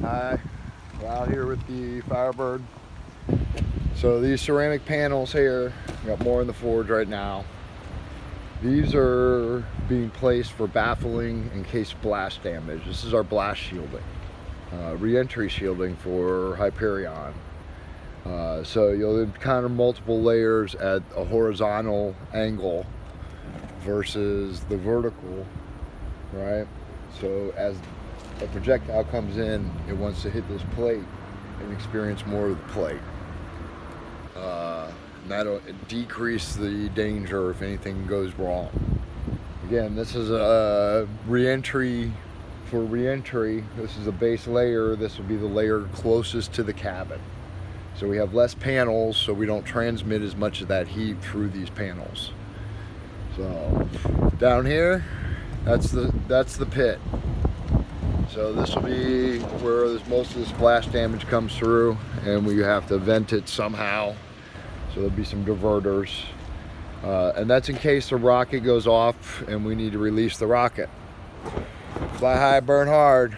Hi, we're out here with the Firebird. So these ceramic panels here, got more in the forge right now. These are being placed for baffling in case blast damage. This is our blast shielding, re-entry shielding for Hyperion. So you'll encounter multiple layers at a horizontal angle versus the vertical, right? So as a projectile comes in, it wants to hit this plate and experience more of the plate. That'll decrease the danger if anything goes wrong. Again, this is a re-entry. For re-entry, this is a base layer. This will be the layer closest to the cabin. So we have less panels, so we don't transmit as much of that heat through these panels. So down here, that's the pit. So this will be where most of the splash damage comes through, and we have to vent it somehow. So there'll be some diverters. And that's in case the rocket goes off and we need to release the rocket. Fly high, burn hard.